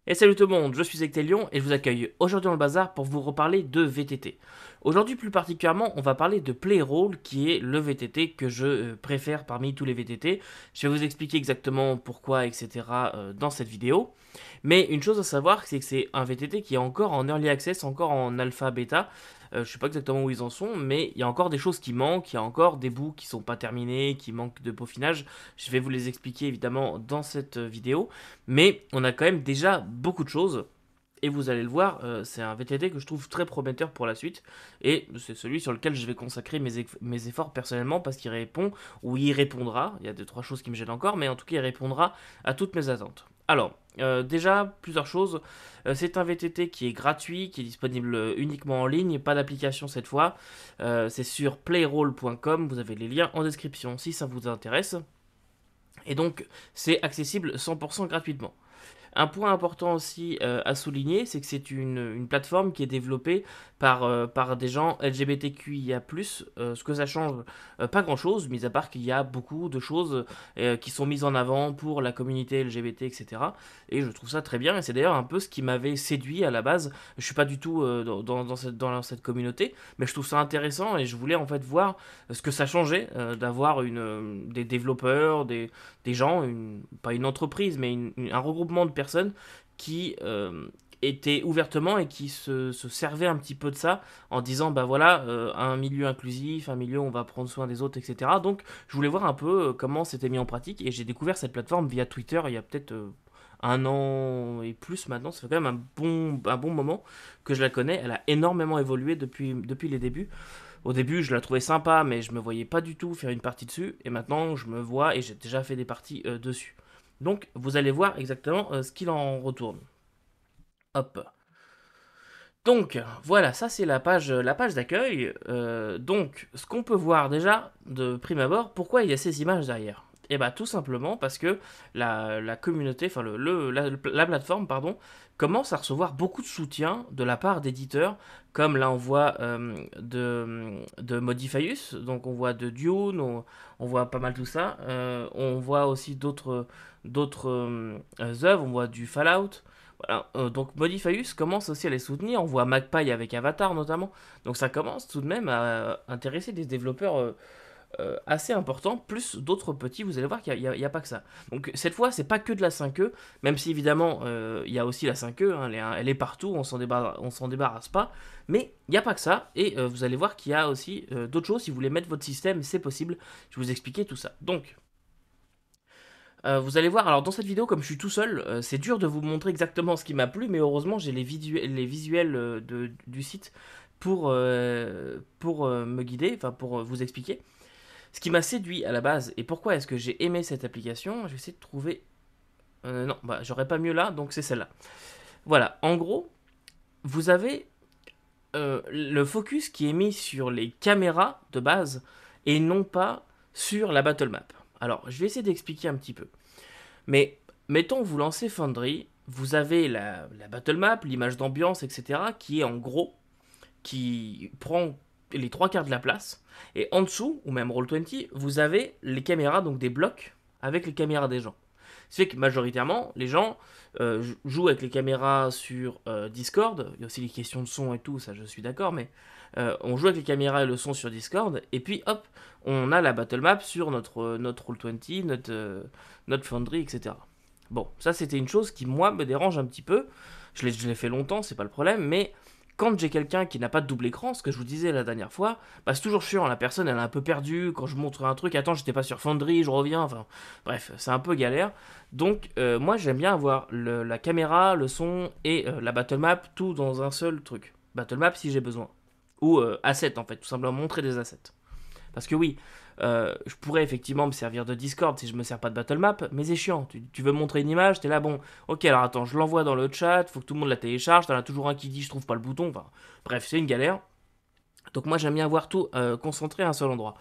Et salut tout le monde, je suis Ectelion et je vous accueille aujourd'hui dans le bazar pour vous reparler de VTT. Aujourd'hui plus particulièrement, on va parler de Playroll qui est le VTT que je préfère parmi tous les VTT. Je vais vous expliquer exactement pourquoi, etc. Dans cette vidéo. Mais une chose à savoir, c'est que c'est un VTT qui est encore en early access, encore en alpha bêta. Je sais pas exactement où ils en sont, mais il y a encore des choses qui manquent, il y a encore des bouts qui sont pas terminés, qui manquent de peaufinage. Je vais vous les expliquer évidemment dans cette vidéo, mais on a quand même déjà beaucoup de choses. Et vous allez le voir, c'est un VTT que je trouve très prometteur pour la suite. Et c'est celui sur lequel je vais consacrer mes efforts personnellement parce qu'il répond, ou il répondra, il y a deux, trois choses qui me gênent encore, mais en tout cas il répondra à toutes mes attentes. Alors, déjà, plusieurs choses. C'est un VTT qui est gratuit, qui est disponible uniquement en ligne, pas d'application cette fois. C'est sur playroll.com, vous avez les liens en description si ça vous intéresse. Et donc, c'est accessible 100% gratuitement. Un point important aussi à souligner, c'est que c'est une plateforme qui est développée par des gens LGBTQIA+. Ce que ça change, pas grand-chose, mis à part qu'il y a beaucoup de choses qui sont mises en avant pour la communauté LGBT, etc. Et je trouve ça très bien, et c'est d'ailleurs un peu ce qui m'avait séduit à la base. Je suis pas du tout dans cette communauté, mais je trouve ça intéressant, et je voulais en fait voir ce que ça changeait d'avoir des développeurs, des gens, pas une entreprise, mais un regroupement de personnes qui étaient ouvertement et qui se servaient un petit peu de ça en disant bah voilà, un milieu inclusif, un milieu où on va prendre soin des autres, etc. Donc je voulais voir un peu comment c'était mis en pratique et j'ai découvert cette plateforme via Twitter il y a peut-être un an et plus maintenant, ça fait quand même un bon moment que je la connais, elle a énormément évolué depuis les débuts. Au début, je la trouvais sympa, mais je me voyais pas du tout faire une partie dessus. Et maintenant, je me vois et j'ai déjà fait des parties dessus. Donc, vous allez voir exactement ce qu'il en retourne. Hop. Donc, voilà, ça c'est la page d'accueil. Donc, ce qu'on peut voir déjà de prime abord, pourquoi il y a ces images derrière? Et bah tout simplement parce que la communauté, enfin la plateforme, pardon, commence à recevoir beaucoup de soutien de la part d'éditeurs, comme là on voit de Modifius, donc on voit de Dune, on voit pas mal tout ça. On voit aussi d'autres œuvres, on voit du Fallout. Voilà, donc Modifius commence aussi à les soutenir. On voit Magpie avec Avatar notamment. Donc ça commence tout de même à intéresser des développeurs assez importants, plus d'autres petits. Vous allez voir qu'il n'y a pas que ça. Donc cette fois, c'est pas que de la 5e, même si évidemment il y a aussi la 5e. Hein, elle est partout, on s'en débarrasse pas. Mais il n'y a pas que ça. Et vous allez voir qu'il y a aussi d'autres choses. Si vous voulez mettre votre système, c'est possible. Je vais vous expliquer tout ça. Donc vous allez voir, alors dans cette vidéo, comme je suis tout seul, c'est dur de vous montrer exactement ce qui m'a plu, mais heureusement j'ai les visuels du site pour me guider, enfin pour vous expliquer. Ce qui m'a séduit à la base, et pourquoi est-ce que j'ai aimé cette application, je vais essayer de trouver... non, bah j'aurais pas mieux là, donc c'est celle-là. Voilà, en gros, vous avez le focus qui est mis sur les caméras de base, et non pas sur la battle map. Alors, je vais essayer d'expliquer un petit peu. Mais mettons, vous lancez Foundry, vous avez la battle map, l'image d'ambiance, etc., qui est en gros, qui prend les trois quarts de la place. Et en dessous, ou même Roll20, vous avez les caméras, donc des blocs, avec les caméras des gens. Ce qui fait que majoritairement, les gens jouent avec les caméras sur Discord. Il y a aussi les questions de son et tout, ça je suis d'accord, mais on joue avec les caméras et le son sur Discord. Et puis hop, on a la battle map sur notre Roll20, notre Foundry, etc. Bon, ça c'était une chose qui moi me dérange un petit peu. Je l'ai fait longtemps, c'est pas le problème, mais quand j'ai quelqu'un qui n'a pas de double écran, ce que je vous disais la dernière fois, bah c'est toujours chiant, la personne elle est un peu perdue, quand je montre un truc, attends j'étais pas sur Foundry, je reviens, enfin bref, c'est un peu galère. Donc moi j'aime bien avoir la caméra, le son et la battle map, tout dans un seul truc. Battle map si j'ai besoin. Ou assets en fait, tout simplement montrer des assets. Parce que oui, je pourrais effectivement me servir de Discord si je me sers pas de battle map, mais c'est chiant. Tu veux montrer une image, t'es là, bon, ok, alors attends, je l'envoie dans le chat, faut que tout le monde la télécharge, t'en as toujours un qui dit je trouve pas le bouton, enfin, bref, c'est une galère. Donc moi j'aime bien avoir tout concentré à un seul endroit.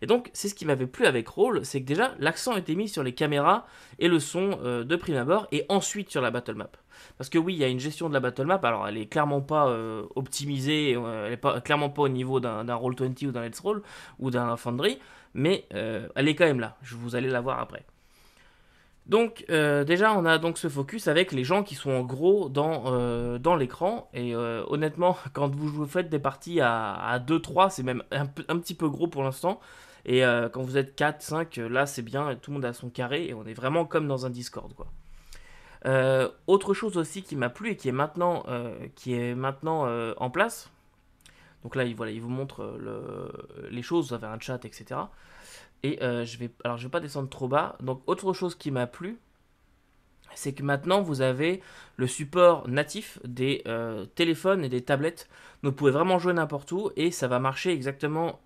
Et donc c'est ce qui m'avait plu avec Roll, c'est que déjà l'accent était mis sur les caméras et le son de prime abord, et ensuite sur la battle map. Parce que oui, il y a une gestion de la battle map, alors elle est clairement pas optimisée, elle est clairement pas au niveau d'un Roll20 ou d'un Let's Roll ou d'un Foundry, mais elle est quand même là, vous allez la voir après. Donc déjà on a donc ce focus avec les gens qui sont en gros dans l'écran et honnêtement quand vous faites des parties à 2-3 c'est même un petit peu gros pour l'instant et quand vous êtes 4-5 là c'est bien, tout le monde a son carré et on est vraiment comme dans un Discord quoi. Autre chose aussi qui m'a plu et qui est maintenant en place, donc là voilà, il vous montre les choses, vous avez un chat etc. Et je vais pas descendre trop bas, donc autre chose qui m'a plu c'est que maintenant vous avez le support natif des téléphones et des tablettes. Donc vous pouvez vraiment jouer n'importe où et ça va marcher exactement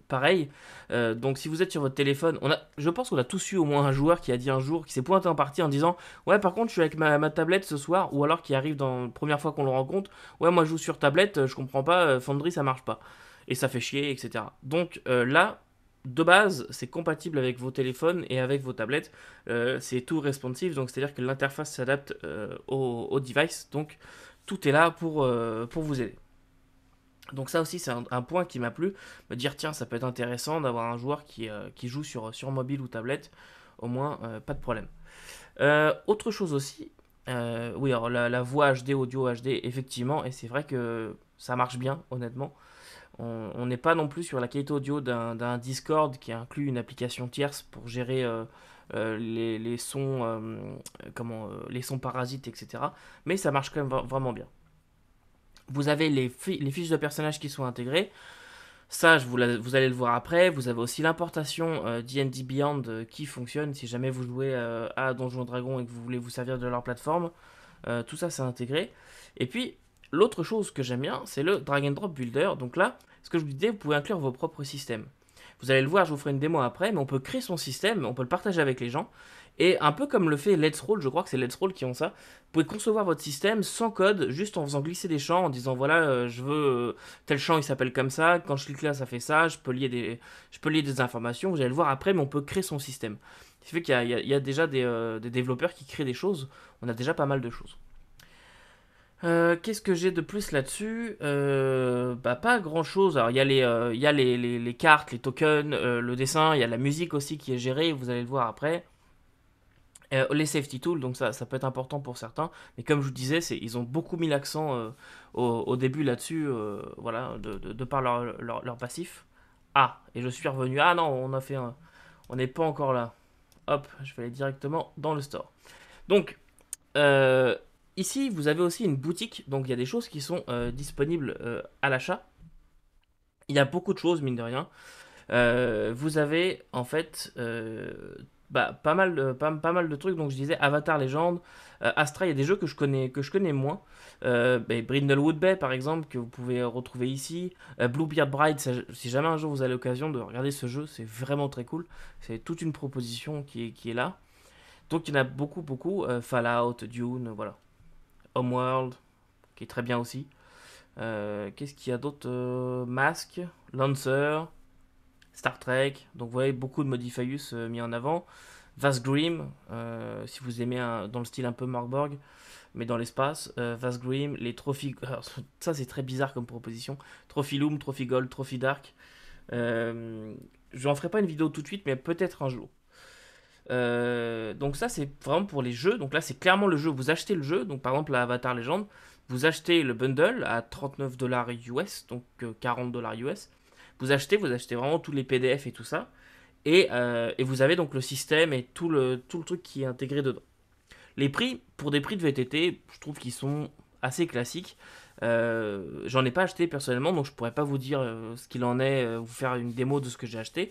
pareil. Donc si vous êtes sur votre téléphone, je pense qu'on a tous eu au moins un joueur qui a dit un jour, qui s'est pointé en partie en disant ouais par contre je suis avec ma tablette ce soir, ou alors qui arrive dans la première fois qu'on le rencontre, ouais moi je joue sur tablette, je comprends pas, Foundry ça marche pas. Et ça fait chier, etc. Donc là, de base, c'est compatible avec vos téléphones et avec vos tablettes. C'est tout responsive, donc c'est-à-dire que l'interface s'adapte au device. Donc tout est là pour vous aider. Donc ça aussi, c'est un point qui m'a plu. Me dire, tiens, ça peut être intéressant d'avoir un joueur qui joue sur mobile ou tablette. Au moins, pas de problème. Autre chose aussi, oui, alors la voix HD, audio HD, effectivement, et c'est vrai que ça marche bien, honnêtement. On n'est pas non plus sur la qualité audio d'un Discord qui inclut une application tierce pour gérer les sons, les sons parasites, etc. Mais ça marche quand même vraiment bien. Vous avez les fiches de personnages qui sont intégrées. Ça, vous allez le voir après. Vous avez aussi l'importation D&D Beyond qui fonctionne si jamais vous jouez à Donjons Dragons et que vous voulez vous servir de leur plateforme. Tout ça, c'est intégré. Et puis, l'autre chose que j'aime bien, c'est le drag and drop builder. Donc là, ce que je vous disais, vous pouvez inclure vos propres systèmes. Vous allez le voir, je vous ferai une démo après, mais on peut créer son système, on peut le partager avec les gens. Et un peu comme le fait Let's Roll, je crois que c'est Let's Roll qui ont ça, vous pouvez concevoir votre système sans code, juste en faisant glisser des champs, en disant voilà, je veux tel champ il s'appelle comme ça, quand je clique là ça fait ça, je peux lier des informations, vous allez le voir après, mais on peut créer son système. Ce qui fait qu'il y a déjà des développeurs qui créent des choses, on a déjà pas mal de choses. Qu'est-ce que j'ai de plus là-dessus? Bah, pas grand-chose. Alors, il y a les cartes, les tokens, le dessin, il y a la musique aussi qui est gérée, vous allez le voir après. Les safety tools, donc ça peut être important pour certains. Mais comme je vous disais, ils ont beaucoup mis l'accent au début là-dessus, voilà, de par leur passif. Ah, et je suis revenu. Ah non, on n'est pas encore là. Hop, je vais aller directement dans le store. Donc, euh, ici, vous avez aussi une boutique, donc il y a des choses qui sont disponibles à l'achat. Il y a beaucoup de choses, mine de rien. Vous avez en fait pas mal de trucs. Donc je disais Avatar Legend, Astra, il y a des jeux que je connais moins. Brindlewood Bay par exemple, que vous pouvez retrouver ici. Bluebeard Bride, si jamais un jour vous avez l'occasion de regarder ce jeu, c'est vraiment très cool. C'est toute une proposition qui est là. Donc il y en a beaucoup, beaucoup. Fallout, Dune, voilà. Homeworld, qui est très bien aussi. Qu'est-ce qu'il y a d'autre? Mask, Lancer, Star Trek. Donc vous voyez beaucoup de Modifius mis en avant. Vasgrim, si vous aimez dans le style un peu Morgborg, mais dans l'espace. Vasgrim, les Trophy. Alors, ça c'est très bizarre comme proposition. Trophy Loom, Trophy Gold, Trophy Dark. Je n'en ferai pas une vidéo tout de suite, mais peut-être un jour. Donc ça c'est vraiment pour les jeux. Donc là c'est clairement le jeu. Vous achetez le jeu. Donc par exemple la Avatar Legend, vous achetez le bundle à 39 dollars US, donc 40 dollars US. Vous achetez vraiment tous les PDF et tout ça. Et vous avez donc le système et tout le truc qui est intégré dedans. Les prix, pour des prix de VTT, je trouve qu'ils sont assez classiques. J'en ai pas acheté personnellement, donc je pourrais pas vous dire ce qu'il en est, vous faire une démo de ce que j'ai acheté.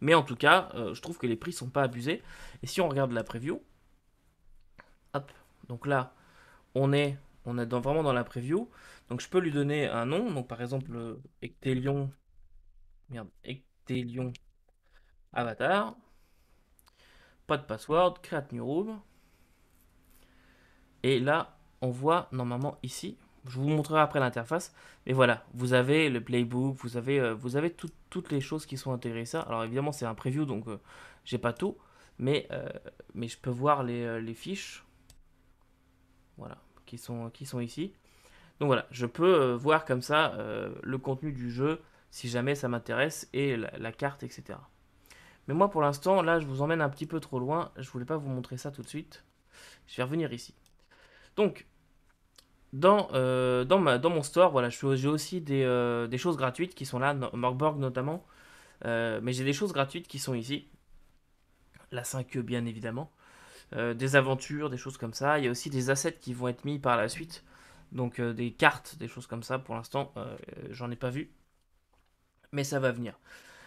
Mais en tout cas, je trouve que les prix sont pas abusés. Et si on regarde la preview, hop, donc là, on est, vraiment dans la preview. Donc je peux lui donner un nom. Donc par exemple, Ectelion, merde, Ectelion Avatar. Pas de password, create new room. Et là, on voit normalement ici, je vous montrerai après l'interface, mais voilà, vous avez le playbook, vous avez toutes les choses qui sont intégrées ça. Alors évidemment, c'est un preview, donc j'ai pas tout, mais je peux voir les fiches, voilà, qui sont ici. Donc voilà, je peux voir comme ça le contenu du jeu si jamais ça m'intéresse et la carte, etc. Mais moi, pour l'instant, là, je vous emmène un petit peu trop loin. Je voulais pas vous montrer ça tout de suite. Je vais revenir ici. Donc, dans mon store, voilà, j'ai aussi des choses gratuites qui sont là, Morkborg notamment. Mais j'ai des choses gratuites qui sont ici. La 5e, bien évidemment. Des aventures, des choses comme ça. Il y a aussi des assets qui vont être mis par la suite. Donc, des cartes, des choses comme ça. Pour l'instant, j'en ai pas vu. Mais ça va venir.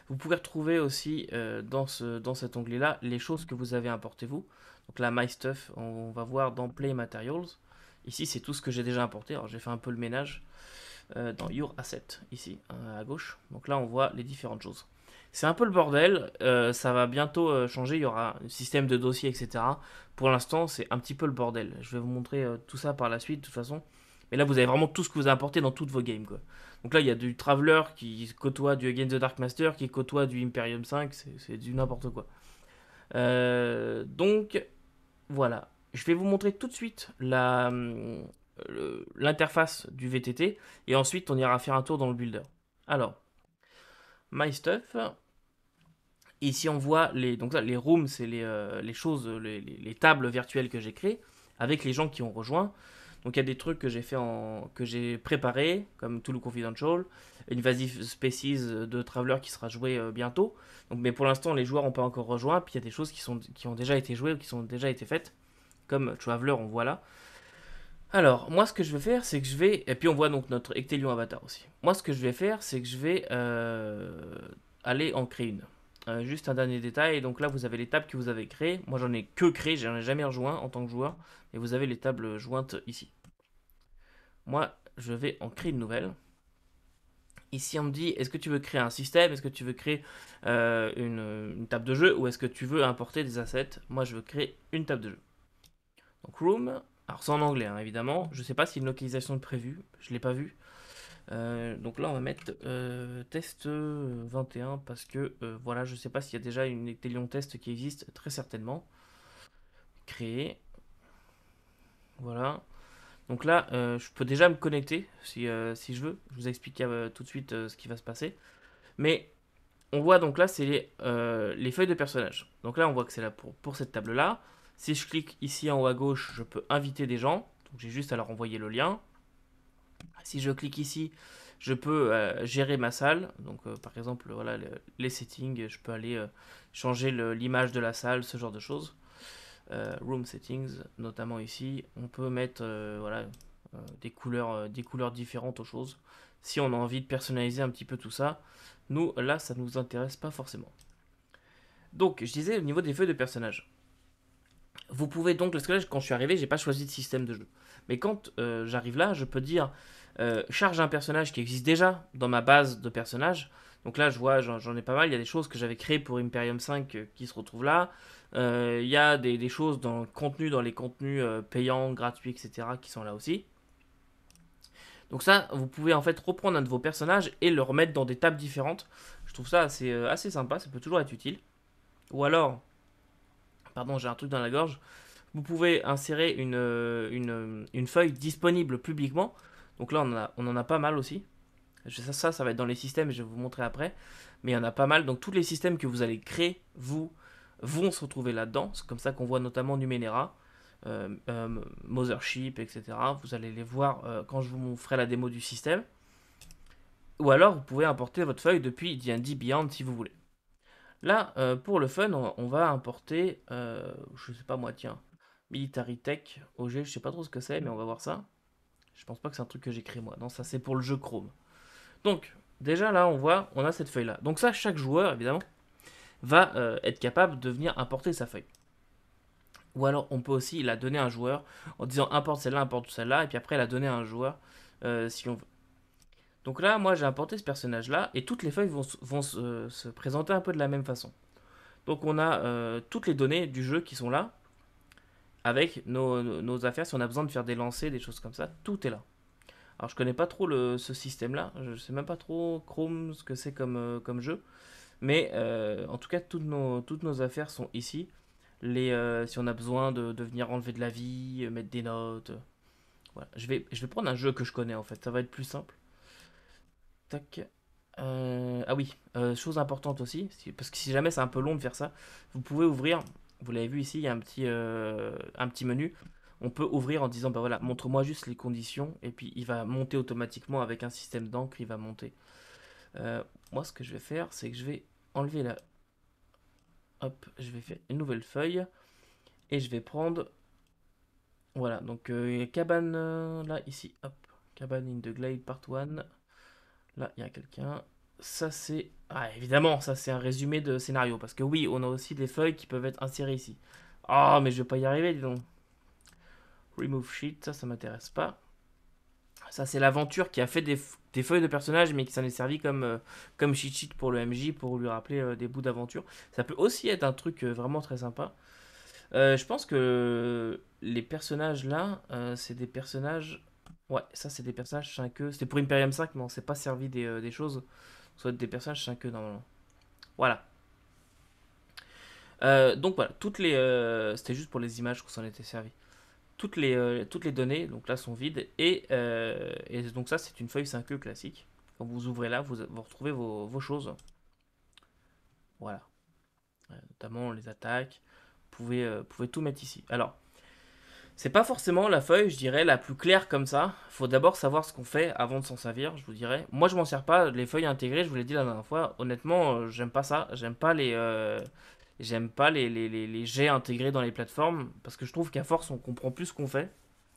Vous pouvez retrouver aussi dans cet onglet-là les choses que vous avez importées vous. Donc là, My Stuff, on va voir dans Play Materials. Ici, c'est tout ce que j'ai déjà importé. Alors, j'ai fait un peu le ménage dans Your Asset, ici, à gauche. Donc là, on voit les différentes choses. C'est un peu le bordel. Ça va bientôt changer. Il y aura un système de dossier, etc. Pour l'instant, c'est un petit peu le bordel. Je vais vous montrer tout ça par la suite, de toute façon. Mais là, vous avez vraiment tout ce que vous avez importé dans toutes vos games, quoi. Donc là, il y a du Traveler qui côtoie du Against the Dark Master, qui côtoie du Imperium 5, c'est du n'importe quoi. Donc, voilà. Je vais vous montrer tout de suite l'interface du VTT, et ensuite on ira faire un tour dans le builder. Alors, My Stuff. Ici, on voit donc là, les rooms, c'est les choses, les tables virtuelles que j'ai créées, avec les gens qui ont rejoint. Donc il y a des trucs que que j'ai préparés, comme Toulouse Confidential, Invasive Species de Traveler qui sera joué bientôt. Donc, mais pour l'instant, les joueurs n'ont pas encore rejoint. Puis il y a des choses qui ont déjà été jouées ou qui sont déjà été faites, comme Traveler, on voit là. Alors, moi, ce que je vais faire, c'est que je vais. Et puis, on voit donc notre Ectelion Avatar aussi. Moi, ce que je vais faire, c'est que je vais aller en créer une. Juste un dernier détail. Donc là, vous avez les tables que vous avez créées. Moi, j'en ai que créé, j'en ai jamais rejoint en tant que joueur. Et vous avez les tables jointes ici. Moi, je vais en créer une nouvelle. Ici, on me dit, est-ce que tu veux créer un système? Est-ce que tu veux créer une table de jeu? Ou est-ce que tu veux importer des assets? Moi, je veux créer une table de jeu. Donc, Room. Alors, c'est en anglais, hein, évidemment. Je ne sais pas si une localisation est prévue. Je ne l'ai pas vu. Donc là, on va mettre test 21 parce que, voilà, je ne sais pas s'il y a déjà une Ectelion test qui existe. Très certainement. Créer. Voilà. Donc là, je peux déjà me connecter si je veux. Je vous explique tout de suite ce qui va se passer. Mais on voit donc là, c'est les feuilles de personnages. Donc là, on voit que c'est là pour cette table-là. Si je clique ici en haut à gauche, je peux inviter des gens. Donc j'ai juste à leur envoyer le lien. Si je clique ici, je peux gérer ma salle. Donc par exemple, voilà les settings, je peux aller changer l'image de la salle, ce genre de choses. Room settings, notamment ici, on peut mettre voilà, des couleurs différentes aux choses. Si on a envie de personnaliser un petit peu tout ça, nous là ça ne nous intéresse pas forcément. Donc je disais au niveau des feuilles de personnages. Vous pouvez donc, parce que là quand je suis arrivé, j'ai pas choisi de système de jeu. Mais quand j'arrive là, je peux dire charge un personnage qui existe déjà dans ma base de personnages. Donc là, je vois, j'en ai pas mal. Il y a des choses que j'avais créées pour Imperium 5 qui se retrouvent là. Il y a des choses dans le contenu, dans les contenus payants, gratuits, etc. qui sont là aussi. Donc ça, vous pouvez en fait reprendre un de vos personnages et le remettre dans des tables différentes. Je trouve ça assez sympa, ça peut toujours être utile. Ou alors, pardon, j'ai un truc dans la gorge. Vous pouvez insérer une feuille disponible publiquement. Donc là, on en a pas mal aussi. Ça va être dans les systèmes, je vais vous montrer après. Mais il y en a pas mal. Donc tous les systèmes que vous allez créer, vous, vont se retrouver là-dedans. C'est comme ça qu'on voit notamment Numenera, Mothership, etc. Vous allez les voir quand je vous ferai la démo du système. Ou alors, vous pouvez importer votre feuille depuis D&D Beyond si vous voulez. Là, pour le fun, on va importer, je sais pas moi, tiens, Military Tech, OG, je sais pas trop ce que c'est, mais on va voir ça. Je pense pas que c'est un truc que j'ai créé moi. Non, ça c'est pour le jeu Chrome. Donc, déjà là, on a cette feuille-là. Donc ça, chaque joueur, évidemment, va être capable de venir importer sa feuille. Ou alors, on peut aussi la donner à un joueur en disant importe celle-là, et puis après la donner à un joueur si on veut. Donc là, moi, j'ai importé ce personnage-là, et toutes les feuilles vont se présenter un peu de la même façon. Donc on a toutes les données du jeu qui sont là, avec nos affaires, si on a besoin de faire des lancers, des choses comme ça, tout est là. Alors je connais pas trop ce système-là, je sais même pas trop Chrome ce que c'est comme jeu, mais en tout cas toutes nos affaires sont ici. Si on a besoin de venir enlever de la vie, mettre des notes, voilà. Je vais prendre un jeu que je connais en fait, ça va être plus simple. Tac. Ah oui, chose importante aussi, parce que si jamais c'est un peu long de faire ça, vous pouvez ouvrir, vous l'avez vu ici, il y a un petit menu. On peut ouvrir en disant, bah voilà, montre-moi juste les conditions, et puis il va monter automatiquement avec un système d'encre, il va monter. Moi, ce que je vais faire, c'est que je vais enlever la... Hop, je vais faire une nouvelle feuille, et je vais prendre... Voilà, donc cabane, là, ici, hop, cabane in the glade part 1. Là, il y a quelqu'un. Ça, c'est... Ah, évidemment, ça, c'est un résumé de scénario. Parce que oui, on a aussi des feuilles qui peuvent être insérées ici. Ah, mais je vais pas y arriver, dis donc. Remove sheet, ça m'intéresse pas. Ça, c'est l'aventure qui a fait des feuilles de personnages, mais qui s'en est servi comme cheat sheet pour le MJ, pour lui rappeler des bouts d'aventure. Ça peut aussi être un truc vraiment très sympa. Je pense que les personnages là, c'est des personnages... Ouais, ça, c'est des personnages 5e. C'était pour Imperium 5, mais on s'est pas servi des choses. Soit des personnages 5e normalement. Voilà. Donc voilà, c'était juste pour les images qu'on s'en était servi. Toutes les données, donc là, sont vides. Et donc ça, c'est une feuille 5e classique. Quand vous ouvrez là, vous retrouvez vos choses. Voilà. Notamment les attaques. Vous pouvez tout mettre ici. Alors, c'est pas forcément la feuille, je dirais, la plus claire comme ça. Faut d'abord savoir ce qu'on fait avant de s'en servir, je vous dirais. Moi, je m'en sers pas. Les feuilles intégrées, je vous l'ai dit la dernière fois. Honnêtement, j'aime pas ça. J'aime pas les jets intégrés dans les plateformes. Parce que je trouve qu'à force, on comprend plus ce qu'on fait.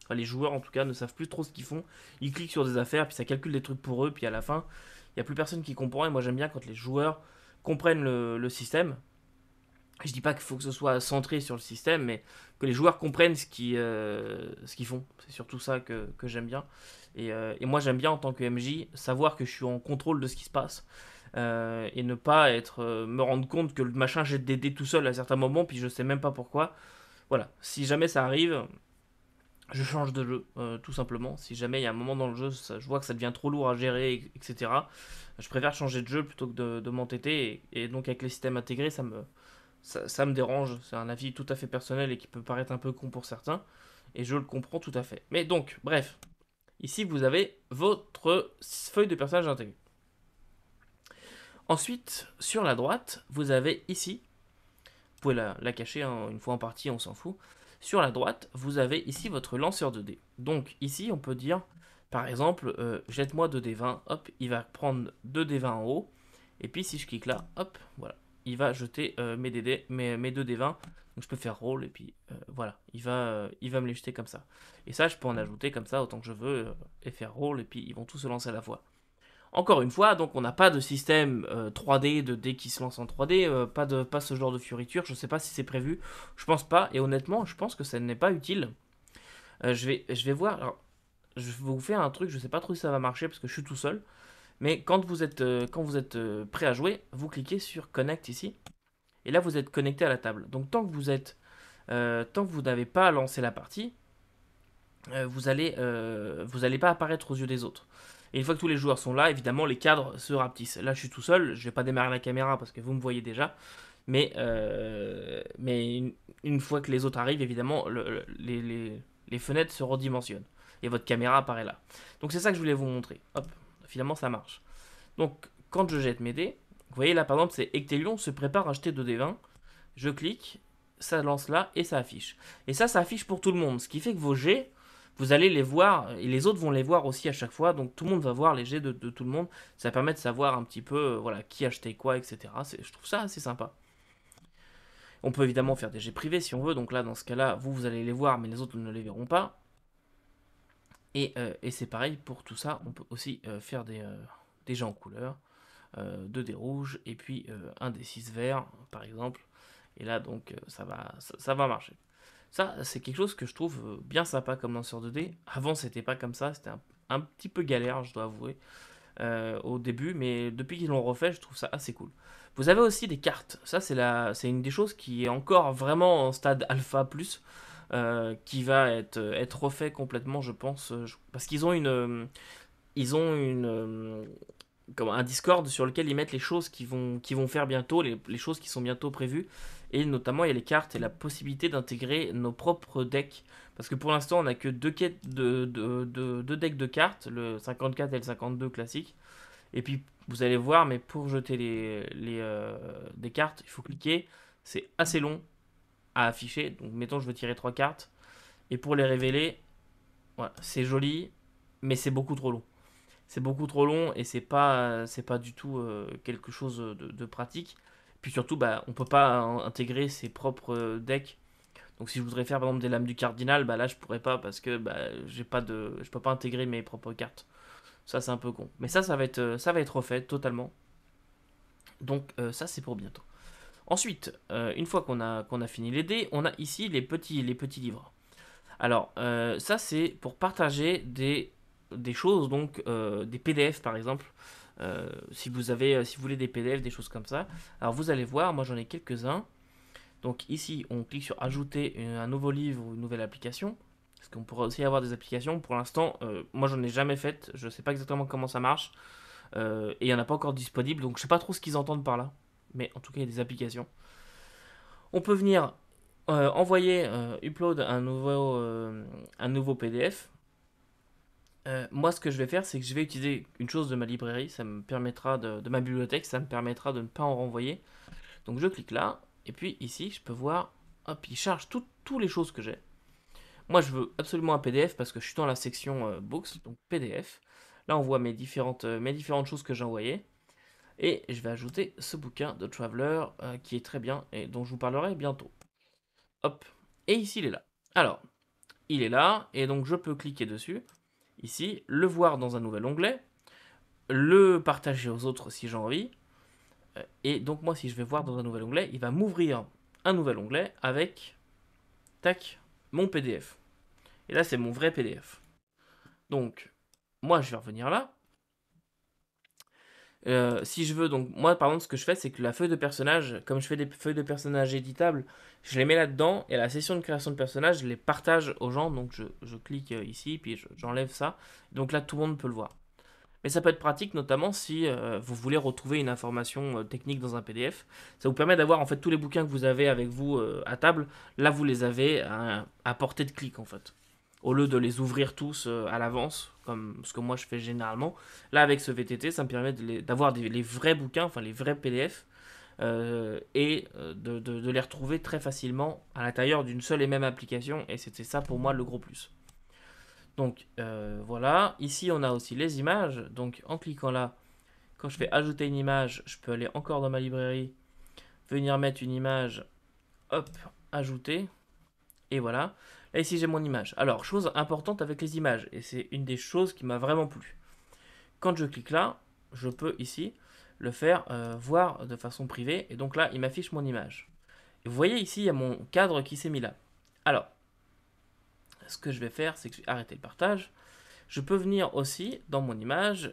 Enfin, les joueurs, en tout cas, ne savent plus trop ce qu'ils font. Ils cliquent sur des affaires, puis ça calcule des trucs pour eux. Puis à la fin, il n'y a plus personne qui comprend. Et moi, j'aime bien quand les joueurs comprennent le système. Je dis pas qu'il faut que ce soit centré sur le système, mais que les joueurs comprennent ce qu'ils font. C'est surtout ça que j'aime bien. Et moi, j'aime bien en tant que MJ savoir que je suis en contrôle de ce qui se passe. Et ne pas me rendre compte que le machin jette des dés tout seul à certains moments, puis je sais même pas pourquoi. Voilà, si jamais ça arrive, je change de jeu, tout simplement. Si jamais il y a un moment dans le jeu, je vois que ça devient trop lourd à gérer, etc., je préfère changer de jeu plutôt que de m'entêter. Et donc, avec les systèmes intégrés, ça me dérange. C'est un avis tout à fait personnel et qui peut paraître un peu con pour certains. Et je le comprends tout à fait. Mais donc, bref. Ici, vous avez votre feuille de personnage intégrée. Ensuite, sur la droite, vous avez ici, vous pouvez la cacher hein, une fois en partie, on s'en fout. Sur la droite, vous avez ici votre lanceur de dés. Donc ici, on peut dire, par exemple, jette-moi 2d20, hop, il va prendre 2d20 en haut. Et puis si je clique là, hop, voilà, il va jeter mes 2d20. Donc je peux faire roll et puis voilà, il va me les jeter comme ça. Et ça, je peux en ajouter comme ça autant que je veux et faire roll et puis ils vont tous se lancer à la fois. Encore une fois, donc on n'a pas de système 3D, de dés qui se lance en 3D, pas ce genre de fioriture, je ne sais pas si c'est prévu, je pense pas, et honnêtement, je pense que ça n'est pas utile. Je vais voir, alors, je vais vous faire un truc, je ne sais pas trop si ça va marcher parce que je suis tout seul, mais quand vous êtes prêt à jouer, vous cliquez sur Connect ici, et là vous êtes connecté à la table. Donc tant que vous n'avez pas lancé la partie, vous allez pas apparaître aux yeux des autres. Et une fois que tous les joueurs sont là, évidemment, les cadres se rapetissent. Là, je suis tout seul, je vais pas démarrer la caméra parce que vous me voyez déjà. Mais une fois que les autres arrivent, évidemment, les fenêtres se redimensionnent. Et votre caméra apparaît là. Donc c'est ça que je voulais vous montrer. Hop, finalement ça marche. Donc quand je jette mes dés, vous voyez là par exemple, c'est Ectelion se prépare à jeter 2d20. Je clique, ça lance là et ça affiche. Et ça affiche pour tout le monde. Ce qui fait que vos jets, vous allez les voir et les autres vont les voir aussi à chaque fois. Donc tout le monde va voir les jets de tout le monde. Ça permet de savoir un petit peu voilà, qui a acheté quoi, etc. Je trouve ça assez sympa. On peut évidemment faire des jets privés si on veut. Donc là, dans ce cas-là, vous allez les voir, mais les autres ne les verront pas. Et c'est pareil pour tout ça. On peut aussi faire des jets en couleur. 2 dés rouges et puis un des 6 verts, par exemple. Et là, donc, ça va marcher. Ça, c'est quelque chose que je trouve bien sympa comme lanceur de dés. Avant, c'était pas comme ça, c'était un petit peu galère, je dois avouer, au début, mais depuis qu'ils l'ont refait, je trouve ça assez cool. Vous avez aussi des cartes. Ça, c'est une des choses qui est encore vraiment en stade alpha plus, qui va être refait complètement, je pense, parce qu'ils ont comme un Discord sur lequel ils mettent les choses qui vont faire bientôt, les choses qui sont bientôt prévues. Et notamment, il y a les cartes et la possibilité d'intégrer nos propres decks. Parce que pour l'instant, on n'a que deux decks de cartes, le 54 et le 52 classique. Et puis vous allez voir, mais pour jeter des cartes, il faut cliquer. C'est assez long à afficher. Donc mettons je veux tirer 3 cartes. Et pour les révéler, voilà, c'est joli, mais c'est beaucoup trop long. C'est beaucoup trop long et c'est pas du tout quelque chose de pratique. Puis surtout, bah, on peut pas intégrer ses propres decks. Donc si je voudrais faire par exemple des lames du cardinal, bah là je pourrais pas parce que bah, je peux pas intégrer mes propres cartes. Ça c'est un peu con. Mais ça va être refait totalement. Donc ça c'est pour bientôt. Ensuite, une fois qu'on a fini les dés, on a ici les petits livres. Alors ça c'est pour partager des choses, donc des PDF par exemple. Si vous voulez des PDF, des choses comme ça. Alors vous allez voir, moi j'en ai quelques-uns. Donc ici, on clique sur ajouter un nouveau livre ou une nouvelle application. Parce qu'on pourrait aussi avoir des applications. Pour l'instant, moi j'en ai jamais fait. Je ne sais pas exactement comment ça marche. Et il n'y en a pas encore disponible. Donc je ne sais pas trop ce qu'ils entendent par là. Mais en tout cas, il y a des applications. On peut venir envoyer, upload un nouveau PDF. Moi, ce que je vais faire, c'est que je vais utiliser une chose de ma librairie. Ça me permettra de ma bibliothèque. Ça me permettra de ne pas en renvoyer. Donc je clique là. Et puis ici, je peux voir, hop, il charge toutes les choses que j'ai. Moi, je veux absolument un PDF parce que je suis dans la section Books, donc PDF. Là, on voit mes différentes choses que j'ai envoyées. Et je vais ajouter ce bouquin de Traveler qui est très bien et dont je vous parlerai bientôt. Hop. Et ici, il est là. Alors, il est là et donc je peux cliquer dessus. Ici, le voir dans un nouvel onglet. Le partager aux autres si j'ai envie. Et donc, moi, si je vais voir dans un nouvel onglet, il va m'ouvrir un nouvel onglet avec, tac, mon PDF. Et là, c'est mon vrai PDF. Donc, moi, je vais revenir là. Si je veux, donc, moi, par exemple, ce que je fais, c'est que la feuille de personnage, comme je fais des feuilles de personnage éditables, je les mets là-dedans. Et à la session de création de personnage, je les partage aux gens. Donc, je clique ici, puis j'enlève ça. Donc là, tout le monde peut le voir. Mais ça peut être pratique, notamment si vous voulez retrouver une information technique dans un PDF. Ça vous permet d'avoir en fait tous les bouquins que vous avez avec vous à table. Là, vous les avez à portée de clic en fait. Au lieu de les ouvrir tous à l'avance, comme ce que moi je fais généralement. Là, avec ce VTT, ça me permet d'avoir les vrais bouquins, enfin les vrais PDF, et de les retrouver très facilement à l'intérieur d'une seule et même application. Et c'était ça pour moi le gros plus. Donc voilà, ici on a aussi les images. Donc en cliquant là, quand je fais ajouter une image, je peux aller encore dans ma librairie, venir mettre une image, hop, ajouter, et voilà. Là ici j'ai mon image. Alors chose importante avec les images, et c'est une des choses qui m'a vraiment plu. Quand je clique là, je peux ici le faire voir de façon privée, et donc là il m'affiche mon image. Et vous voyez ici il y a mon cadre qui s'est mis là. Alors, ce que je vais faire, c'est que je vais arrêter le partage. Je peux venir aussi, dans mon image,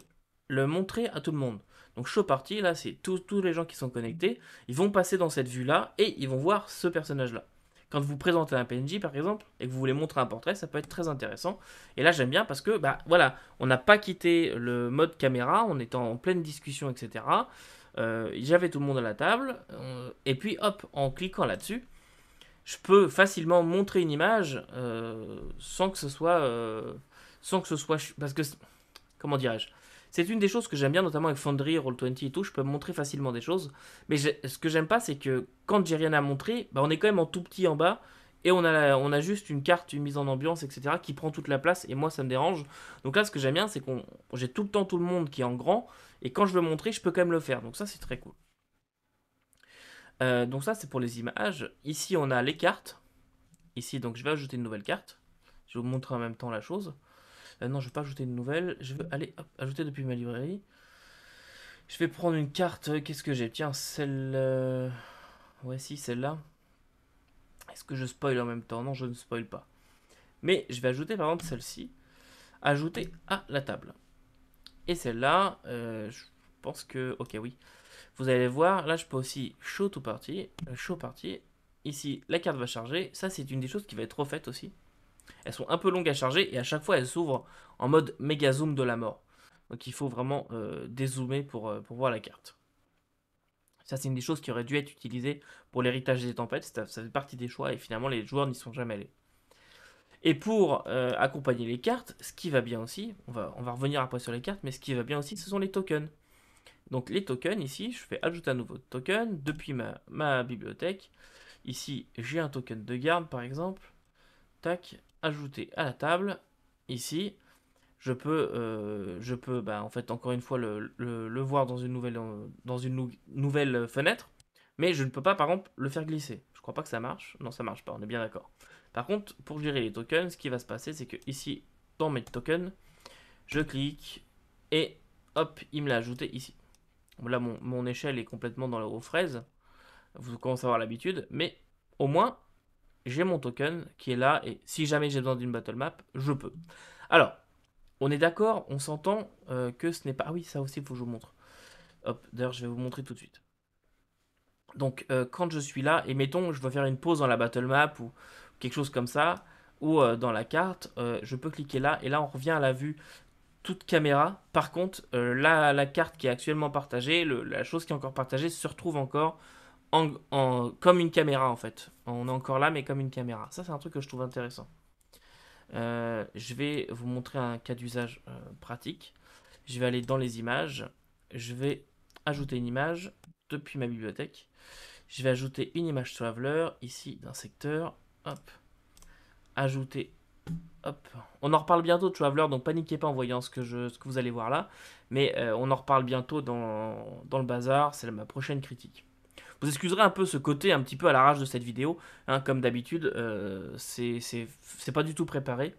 le montrer à tout le monde. Donc show party, là, c'est tous les gens qui sont connectés. Ils vont passer dans cette vue-là et ils vont voir ce personnage-là. Quand vous présentez un PNJ, par exemple, et que vous voulez montrer un portrait, ça peut être très intéressant. Et là, j'aime bien parce que, bah, voilà, on n'a pas quitté le mode caméra, on est en pleine discussion, etc. J'avais tout le monde à la table. Et puis, hop, en cliquant là-dessus, je peux facilement montrer une image sans que ce soit parce que comment dirais-je, c'est une des choses que j'aime bien, notamment avec Foundry, Roll20 et tout. Je peux montrer facilement des choses, mais ce que j'aime pas, c'est que quand j'ai rien à montrer, bah, on est quand même en tout petit en bas et on a juste une carte, une mise en ambiance, etc. qui prend toute la place et moi ça me dérange. Donc là, ce que j'aime bien, c'est qu'on j'ai tout le temps tout le monde qui est en grand et quand je veux montrer, je peux quand même le faire. Donc ça, c'est très cool. Donc ça, c'est pour les images. Ici, on a les cartes. Ici, donc je vais ajouter une nouvelle carte. Je vais vous montrer en même temps la chose. Non, je ne vais pas ajouter une nouvelle. Je vais aller hop, ajouter depuis ma librairie. Je vais prendre une carte. Qu'est-ce que j'ai? Tiens, celle. Ouais, si, celle-là. Est-ce que je spoil en même temps? Non, je ne spoil pas. Mais je vais ajouter par exemple celle-ci. Ajouter à la table. Et celle-là, je pense que. Ok, oui. Vous allez voir, là je peux aussi show to party. Show party. Ici, la carte va charger. Ça, c'est une des choses qui va être refaite aussi. Elles sont un peu longues à charger et à chaque fois elles s'ouvrent en mode méga zoom de la mort. Donc il faut vraiment dézoomer pour voir la carte. Ça c'est une des choses qui aurait dû être utilisée pour l'héritage des tempêtes. Ça fait partie des choix et finalement les joueurs n'y sont jamais allés. Et pour accompagner les cartes, ce qui va bien aussi, on va revenir après sur les cartes, mais ce qui va bien aussi ce sont les tokens. Donc les tokens ici, je fais ajouter un nouveau token depuis ma bibliothèque. Ici, j'ai un token de garde par exemple. Tac, ajouter à la table. Ici, je peux bah, en fait encore une fois le voir dans une nouvelle fenêtre. Mais je ne peux pas par exemple le faire glisser. Je crois pas que ça marche. Non, ça marche pas, on est bien d'accord. Par contre, pour gérer les tokens, ce qui va se passer, c'est que ici, dans mes tokens, je clique et hop, il me l'a ajouté ici. Là, mon échelle est complètement aux fraises. Vous commencez à avoir l'habitude, mais au moins, j'ai mon token qui est là, et si jamais j'ai besoin d'une battle map, je peux. Alors, on est d'accord, on s'entend que ce n'est pas... Ah oui, ça aussi, il faut que je vous montre. Hop, d'ailleurs, je vais vous montrer tout de suite. Donc, quand je suis là, et mettons, je veux faire une pause dans la battle map, ou quelque chose comme ça, ou dans la carte, je peux cliquer là, et là, on revient à la vue toute caméra. Par contre, la carte qui est actuellement partagée, la chose qui est encore partagée, se retrouve encore comme une caméra en fait. On est encore là, mais comme une caméra. Ça, c'est un truc que je trouve intéressant. Je vais vous montrer un cas d'usage pratique. Je vais aller dans les images. Je vais ajouter une image depuis ma bibliothèque. Je vais ajouter une image traveler ici d'un secteur. Hop. Ajouter. Hop. On en reparle bientôt de Traveler, donc paniquez pas en voyant ce que vous allez voir là. Mais on en reparle bientôt dans le bazar. C'est ma prochaine critique. Vous excuserez un peu ce côté un petit peu à l'arrache de cette vidéo. Hein, comme d'habitude, c'est pas du tout préparé.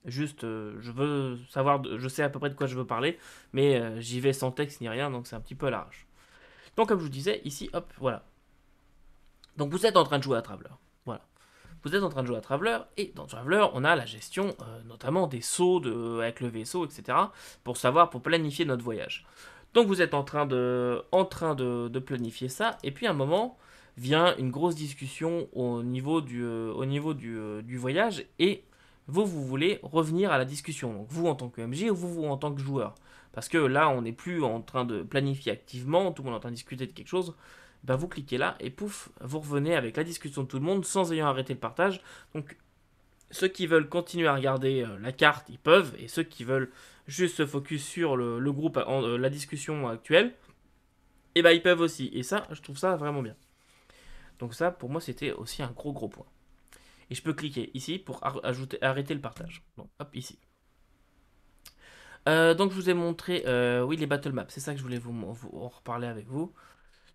Juste, je sais à peu près de quoi je veux parler, mais j'y vais sans texte ni rien, donc c'est un petit peu à l'arrache. Donc, comme je vous disais, ici, hop, voilà. Donc, vous êtes en train de jouer à Traveler. Voilà. Vous êtes en train de jouer à Traveler, et dans Traveler, on a la gestion, notamment des sauts avec le vaisseau, etc., pour planifier notre voyage. Donc vous êtes en train de planifier ça, et puis à un moment vient une grosse discussion au niveau du voyage, et vous voulez revenir à la discussion. Donc vous en tant que MJ ou vous en tant que joueur. Parce que là, on n'est plus en train de planifier activement, tout le monde est en train de discuter de quelque chose. Ben, vous cliquez là, et pouf, vous revenez avec la discussion de tout le monde sans ayant arrêté le partage. Donc ceux qui veulent continuer à regarder la carte, ils peuvent, et ceux qui veulent juste se focus sur le groupe, la discussion actuelle, et ben ils peuvent aussi. Et ça, je trouve ça vraiment bien. Donc ça, pour moi, c'était aussi un gros point. Et je peux cliquer ici pour arrêter le partage. Donc hop, ici. Donc je vous ai montré, oui, les battle maps. C'est ça que je voulais vous en reparler avec vous.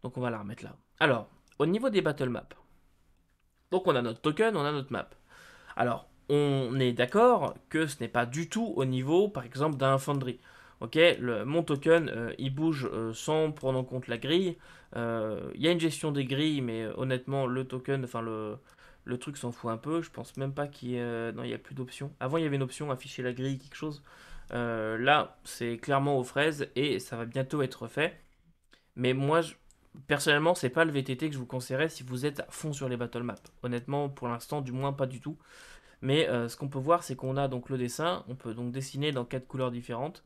Donc on va la remettre là. Alors, au niveau des battle maps, donc on a notre token, on a notre map. Alors, on est d'accord que ce n'est pas du tout au niveau, par exemple, d'un Foundry. Ok, mon token, il bouge sans prendre en compte la grille. Il y a une gestion des grilles, mais honnêtement, le token, enfin le truc s'en fout un peu. Je pense même pas qu'il y ait... non, il n'y a plus d'option. Avant, il y avait une option, afficher la grille, quelque chose. Là, c'est clairement aux fraises et ça va bientôt être fait. Mais moi, personnellement, c'est pas le VTT que je vous conseillerais si vous êtes à fond sur les battle maps. Honnêtement, pour l'instant, du moins pas du tout. Mais ce qu'on peut voir, c'est qu'on a donc le dessin. On peut donc dessiner dans 4 couleurs différentes.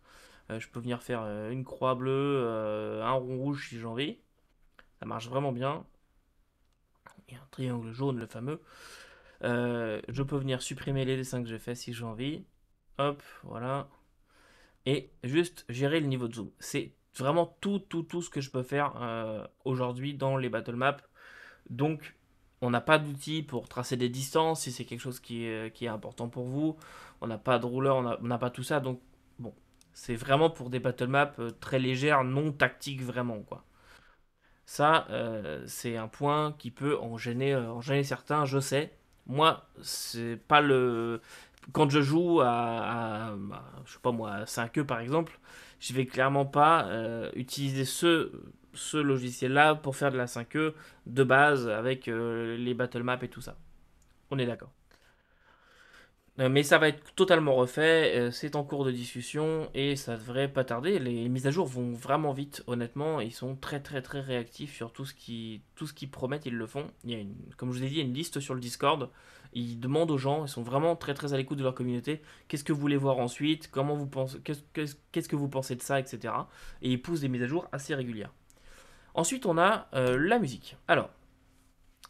Je peux venir faire une croix bleue, un rond rouge si j'ai envie. Ça marche vraiment bien. Et un triangle jaune, le fameux. Je peux venir supprimer les dessins que j'ai fait si j'ai envie. Hop, voilà. Et juste gérer le niveau de zoom. C'est vraiment tout ce que je peux faire aujourd'hui dans les battle maps. Donc, on n'a pas d'outils pour tracer des distances si c'est quelque chose qui est important pour vous. On n'a pas de rouleur, on n'a pas tout ça. Donc, bon, c'est vraiment pour des battle maps très légères, non tactiques vraiment, quoi. Ça, c'est un point qui peut en gêner certains, je sais. Moi, c'est pas le. Quand je joue je sais pas moi, à 5E par exemple, je vais clairement pas utiliser ce logiciel-là pour faire de la 5E de base avec les battle maps et tout ça. On est d'accord. Mais ça va être totalement refait, c'est en cours de discussion et ça devrait pas tarder. Les mises à jour vont vraiment vite, honnêtement. Ils sont très réactifs sur tout ce qu'ils promettent, ils le font. Il y a comme je vous ai dit, il y a une liste sur le Discord. Ils demandent aux gens, ils sont vraiment très à l'écoute de leur communauté. Qu'est-ce que vous voulez voir ensuite? Comment vous pensez, qu'est-ce que vous pensez de ça, etc. Et ils poussent des mises à jour assez régulières. Ensuite, on a la musique. Alors,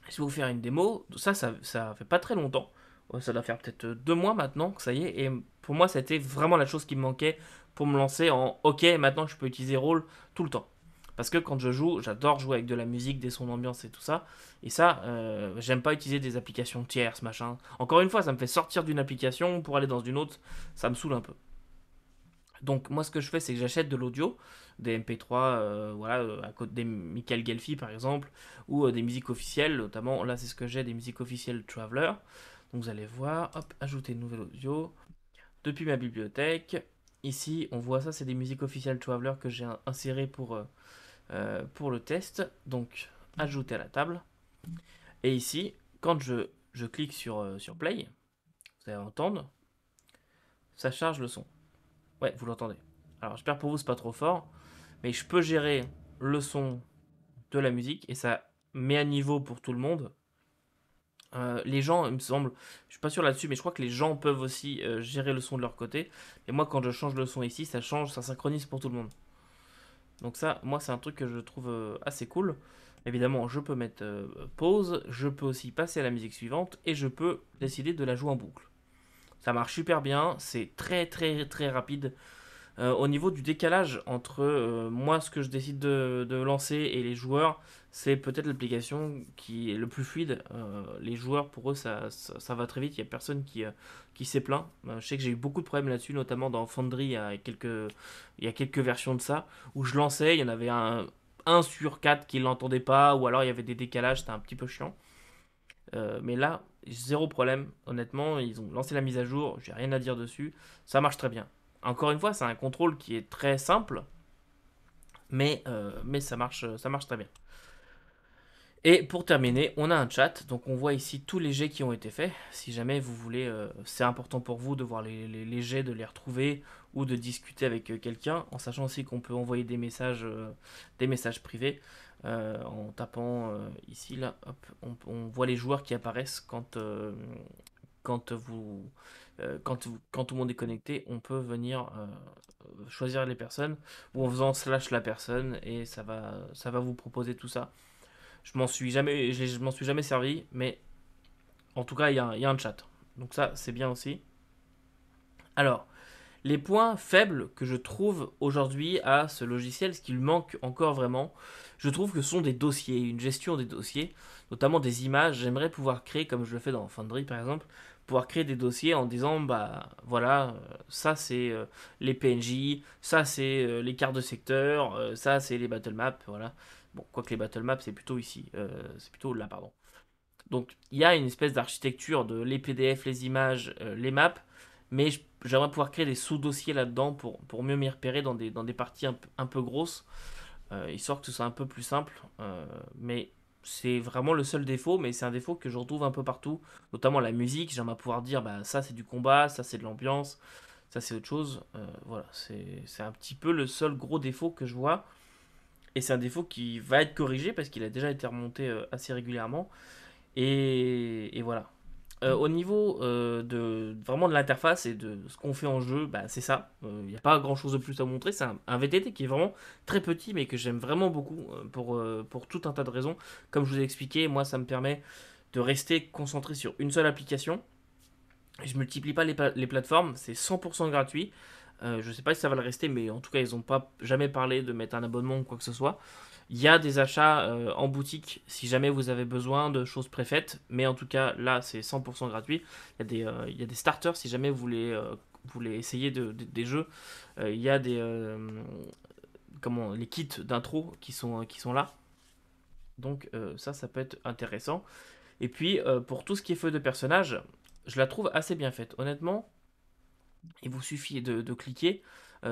je vais vous faire une démo. Ça fait pas très longtemps. Ça doit faire peut-être 2 mois maintenant que ça y est. Et pour moi, c'était vraiment la chose qui me manquait pour me lancer en OK, maintenant je peux utiliser Roll tout le temps. Parce que quand je joue, j'adore jouer avec de la musique, des sons d'ambiance et tout ça. Et ça, j'aime pas utiliser des applications tierces, machin. Encore une fois, ça me fait sortir d'une application pour aller dans une autre. Ça me saoule un peu. Donc moi ce que je fais c'est que j'achète de l'audio, des MP3, voilà, à côté des Michael Gelfi par exemple, ou des musiques officielles, notamment là c'est ce que j'ai, des musiques officielles Traveler. Donc vous allez voir, hop, ajouter une nouvelle audio depuis ma bibliothèque. Ici on voit ça, c'est des musiques officielles Traveler que j'ai insérées pour le test. Donc ajouter à la table. Et ici, quand je clique sur Play, vous allez entendre, ça charge le son. Ouais, vous l'entendez. Alors j'espère pour vous c'est pas trop fort. Mais je peux gérer le son de la musique et ça met à niveau pour tout le monde. Les gens, il me semble, je suis pas sûr là-dessus, mais je crois que les gens peuvent aussi gérer le son de leur côté. Et moi, quand je change le son ici, ça change, ça synchronise pour tout le monde. Donc ça, moi, c'est un truc que je trouve assez cool. Évidemment, je peux mettre pause, je peux aussi passer à la musique suivante et je peux décider de la jouer en boucle. Ça marche super bien, c'est très très très rapide. Au niveau du décalage entre moi, ce que je décide de lancer et les joueurs, c'est peut-être l'application qui est le plus fluide. Les joueurs, pour eux, ça va très vite. Il n'y a personne qui s'est plaint. Je sais que j'ai eu beaucoup de problèmes là-dessus, notamment dans Foundry, il y a quelques versions de ça, où je lançais, il y en avait un sur 4 qui ne l'entendait pas, ou alors il y avait des décalages, c'était un petit peu chiant. Mais là, zéro problème, honnêtement, ils ont lancé la mise à jour, j'ai rien à dire dessus, ça marche très bien. Encore une fois, c'est un contrôle qui est très simple, mais ça marche très bien. Et pour terminer, on a un chat, donc on voit ici tous les jets qui ont été faits. Si jamais vous voulez, c'est important pour vous de voir les jets, de les retrouver ou de discuter avec quelqu'un, en sachant aussi qu'on peut envoyer des messages privés en tapant ici, là, hop, on voit les joueurs qui apparaissent quand tout le monde est connecté. On peut venir choisir les personnes ou en faisant slash la personne et ça va vous proposer tout ça. Je m'en suis jamais servi, mais en tout cas, il y a un chat. Donc ça, c'est bien aussi. Alors, les points faibles que je trouve aujourd'hui à ce logiciel, ce qui lui manque encore vraiment, je trouve que ce sont des dossiers, une gestion des dossiers, notamment des images. J'aimerais pouvoir créer, comme je le fais dans Foundry par exemple, pouvoir créer des dossiers en disant, bah voilà, ça c'est les PNJ, ça c'est les cartes de secteur, ça c'est les battle maps, voilà. Bon, quoique les battle maps c'est plutôt ici, c'est plutôt là, pardon. Donc il y a une espèce d'architecture de les PDF, les images, les maps, mais j'aimerais pouvoir créer des sous-dossiers là-dedans pour mieux m'y repérer dans des parties un peu grosses, histoire que ce soit un peu plus simple. Mais c'est vraiment le seul défaut, mais c'est un défaut que je retrouve un peu partout, notamment la musique. J'aimerais pouvoir dire, bah ça c'est du combat, ça c'est de l'ambiance, ça c'est autre chose. Voilà, c'est un petit peu le seul gros défaut que je vois. Et c'est un défaut qui va être corrigé parce qu'il a déjà été remonté assez régulièrement. Et voilà. Au niveau vraiment de l'interface et de ce qu'on fait en jeu, bah, c'est ça. Il n'y a pas grand chose de plus à montrer. C'est un VTT qui est vraiment très petit, mais que j'aime vraiment beaucoup pour tout un tas de raisons. Comme je vous ai expliqué, moi, ça me permet de rester concentré sur une seule application. Je multiplie pas les plateformes, c'est 100% gratuit. Je sais pas si ça va le rester, mais en tout cas, ils n'ont pas jamais parlé de mettre un abonnement ou quoi que ce soit. Il y a des achats en boutique si jamais vous avez besoin de choses préfaites, mais en tout cas là c'est 100% gratuit. Il y a des starters si jamais vous voulez essayer des jeux. Il y a les kits d'intro qui sont là. Donc ça peut être intéressant. Et puis pour tout ce qui est feuille de personnage, je la trouve assez bien faite. Honnêtement, il vous suffit de cliquer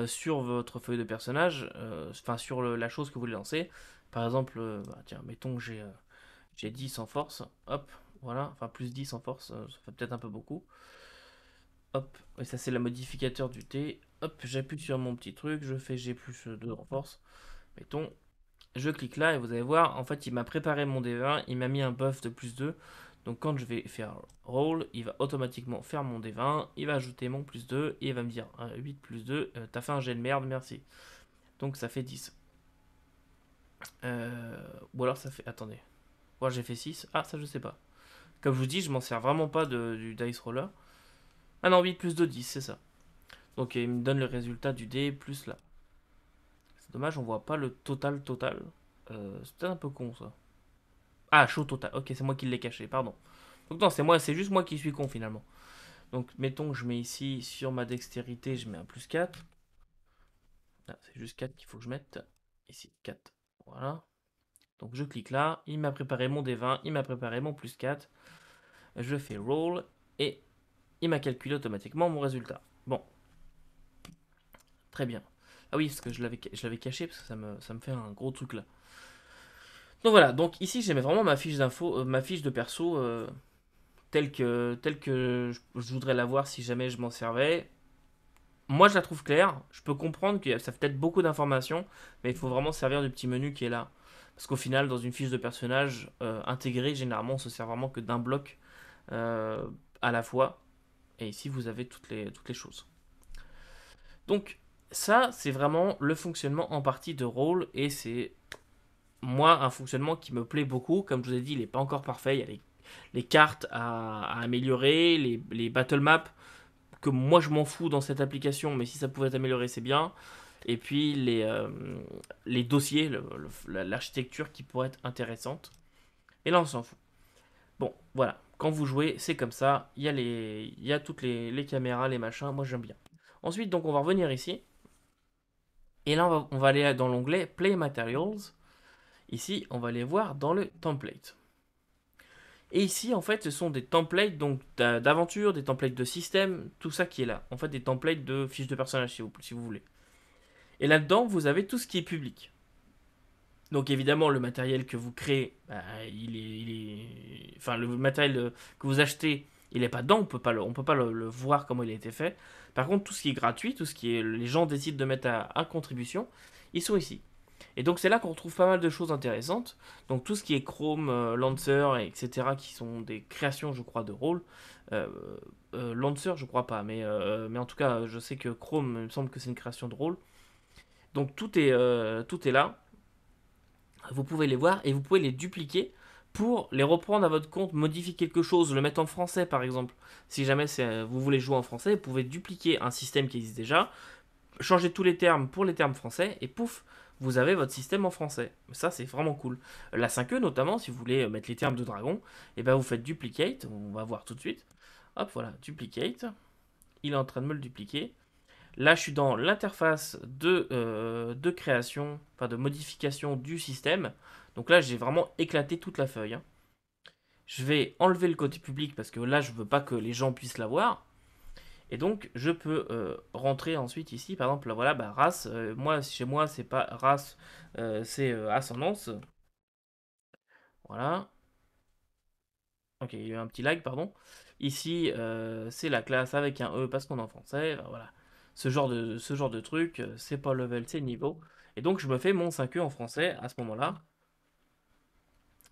sur votre feuille de personnage, enfin sur la chose que vous voulez lancer. Par exemple, bah, tiens, mettons que j'ai 10 en force, hop, voilà, enfin plus 10 en force, ça fait peut-être un peu beaucoup. Hop, et ça c'est le modificateur du T. Hop, j'appuie sur mon petit truc, je fais G plus 2 en force. Mettons, je clique là et vous allez voir, en fait il m'a préparé mon D20, il m'a mis un buff de plus 2. Donc quand je vais faire roll, il va automatiquement faire mon D20, il va ajouter mon plus 2 et il va me dire 8 plus 2, t'as fait un jet de merde, merci. Donc ça fait 10. Ou alors ça fait... Attendez. Moi j'ai fait 6. Ah ça je sais pas. Comme je vous dis, je m'en sers vraiment pas du dice roller. Ah non, 8 plus 2, 10, c'est ça. Donc il me donne le résultat du dé plus là. C'est dommage, on voit pas le total. C'est peut-être un peu con ça. Ah, show total. Ok, c'est moi qui l'ai caché, pardon. Donc non, c'est juste moi qui suis con finalement. Donc mettons que je mets ici sur ma dextérité, je mets un plus 4. Ah, c'est juste 4 qu'il faut que je mette. Ici, 4. Voilà. Donc je clique là, il m'a préparé mon D20, il m'a préparé mon plus 4. Je fais roll et il m'a calculé automatiquement mon résultat. Bon, très bien. Ah oui, parce que je l'avais caché parce que ça me fait un gros truc là. Donc voilà, donc ici j'ai vraiment ma fiche d'info, ma fiche de perso telle que je voudrais l'avoir si jamais je m'en servais. Moi je la trouve claire, je peux comprendre que ça fait peut-être beaucoup d'informations, mais il faut vraiment se servir du petit menu qui est là. Parce qu'au final, dans une fiche de personnage intégrée, généralement on se sert vraiment que d'un bloc euh, à la fois. Et ici vous avez toutes les choses. Donc ça, c'est vraiment le fonctionnement en partie de rôle et c'est moi un fonctionnement qui me plaît beaucoup. Comme je vous ai dit, il n'est pas encore parfait. Il y a les cartes à améliorer, les battle maps que moi je m'en fous dans cette application, mais si ça pouvait être amélioré, c'est bien. Et puis les dossiers, l'architecture qui pourrait être intéressante. Et là, on s'en fout. Bon, voilà. Quand vous jouez, c'est comme ça. Il y a toutes les caméras, les machins. Moi, j'aime bien. Ensuite, donc, on va revenir ici. Et là, on va aller dans l'onglet Play Materials. Ici, on va aller voir dans le template. Et ici, en fait, ce sont des templates donc d'aventure, des templates de système, tout ça qui est là. En fait, des templates de fiches de personnage, si vous voulez. Et là-dedans, vous avez tout ce qui est public. Donc évidemment, le matériel que vous créez, bah, enfin le matériel que vous achetez, il n'est pas dedans, on peut pas le voir comment il a été fait. Par contre, tout ce qui est gratuit, tout ce qui est les gens décident de mettre à contribution, ils sont ici. Et donc c'est là qu'on retrouve pas mal de choses intéressantes. Donc tout ce qui est Chrome, Lancer, etc., qui sont des créations, je crois, de rôle. Euh, Lancer, je crois pas, mais en tout cas, je sais que Chrome, il me semble que c'est une création de rôle. Donc tout est là. Vous pouvez les voir et vous pouvez les dupliquer pour les reprendre à votre compte, modifier quelque chose, le mettre en français par exemple. Si jamais vous voulez jouer en français, vous pouvez dupliquer un système qui existe déjà, changer tous les termes pour les termes français et pouf, vous avez votre système en français. Ça c'est vraiment cool. La 5e notamment, si vous voulez mettre les termes de dragon, et ben vous faites duplicate, on va voir tout de suite. Hop voilà, duplicate. Il est en train de me le dupliquer. Là, je suis dans l'interface de création, enfin de modification du système. Donc là, j'ai vraiment éclaté toute la feuille, hein. Je vais enlever le côté public parce que là, je veux pas que les gens puissent la voir. Et donc, je peux rentrer ensuite ici, par exemple, là, voilà, bah, race. Moi, chez moi, c'est pas race, c'est ascendance. Voilà. Ok, il y a eu un petit lag, pardon. Ici, c'est la classe avec un E parce qu'on est en français. Voilà. Ce genre de truc, c'est pas level, c'est niveau. Et donc, je me fais mon 5E en français à ce moment-là.